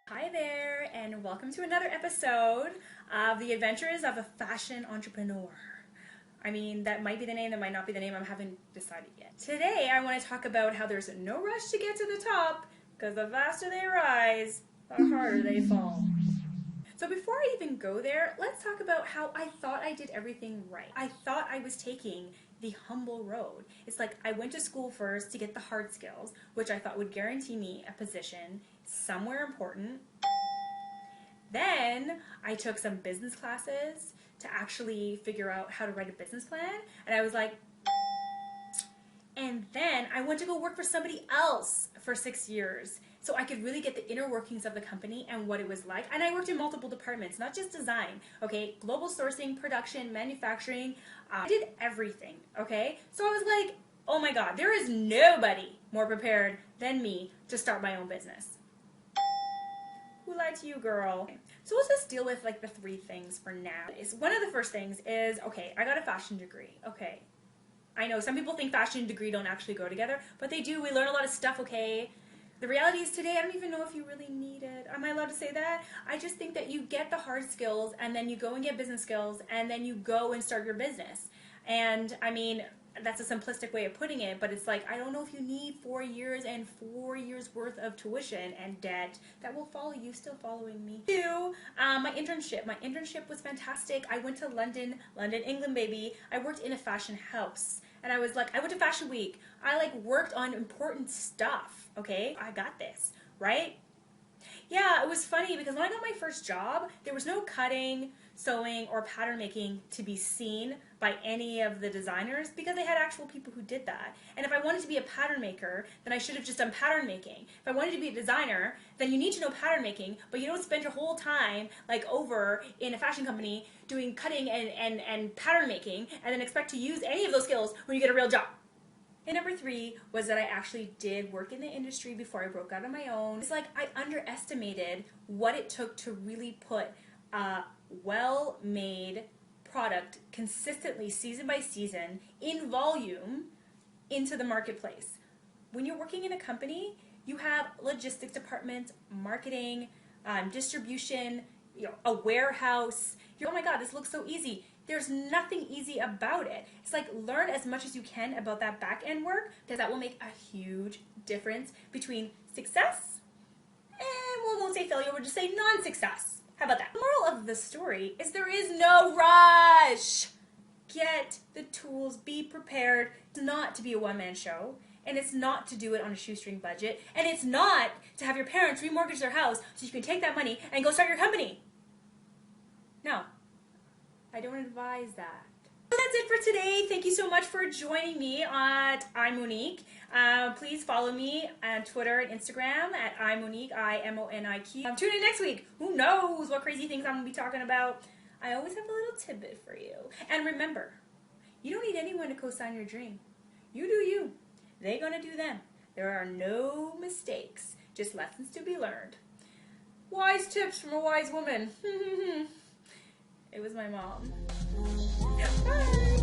Hi there, and welcome to another episode of The Adventures of a Fashion Entrepreneur. I mean, that might be the name, that might not be the name, I haven't decided yet. Today, I want to talk about how there's no rush to get to the top, because the faster they rise, the harder they fall. So before I even go there, let's talk about how I thought I did everything right. I thought I was taking the humble road. It's like I went to school first to get the hard skills, which I thought would guarantee me a position somewhere important. Then I took some business classes to actually figure out how to write a business plan, and I was like, and then I went to go work for somebody else for 6 years so I could really get the inner workings of the company and what it was like. And I worked in multiple departments, not just design, okay? Global sourcing, production, manufacturing. I did everything, okay? So I was like, oh my God, there is nobody more prepared than me to start my own business. Who lied to you, girl? So let's just deal with like the three things for now. One of the first things is, okay, I got a fashion degree, okay. I know some people think fashion and degree don't actually go together, but they do. We learn a lot of stuff, okay? The reality is today, I don't even know if you really need it. Am I allowed to say that? I just think that you get the hard skills, and then you go and get business skills, and then you go and start your business. And I mean, that's a simplistic way of putting it, but it's like, I don't know if you need 4 years and 4 years worth of tuition and debt that will follow you, still following me. Two, my internship. My internship was fantastic. I went to London, England, baby. I worked in a fashion house. And I was like, I went to Fashion Week. I like worked on important stuff, okay? I got this, right? Yeah, it was funny because when I got my first job, there was no cutting, sewing, or pattern making to be seen by any of the designers because they had actual people who did that. And if I wanted to be a pattern maker, then I should have just done pattern making. If I wanted to be a designer, then you need to know pattern making, but you don't spend your whole time like over in a fashion company doing cutting and pattern making and then expect to use any of those skills when you get a real job. And number three was that I actually did work in the industry before I broke out on my own. It's like I underestimated what it took to really put a well-made product consistently, season by season, in volume, into the marketplace. When you're working in a company, you have logistics departments, marketing, distribution, a warehouse. Oh my God, this looks so easy. There's nothing easy about it. It's like learn as much as you can about that back end work because that will make a huge difference between success and we won't say failure, we'll just say non-success. How about that? The moral of the story is there is no rush. Get the tools, be prepared. It's not to be a one-man show, and it's not to do it on a shoestring budget, and it's not to have your parents remortgage their house so you can take that money and go start your company. No. I don't advise that. So that's it for today. Thank you so much for joining me at IMONIQ. Please follow me on Twitter and Instagram at IMONIQ, IMONIQ. Tune in next week. Who knows what crazy things I'm going to be talking about. I always have a little tidbit for you. And remember, you don't need anyone to co-sign your dream. You do you. They're going to do them. There are no mistakes, just lessons to be learned. Wise tips from a wise woman. It was my mom. Bye.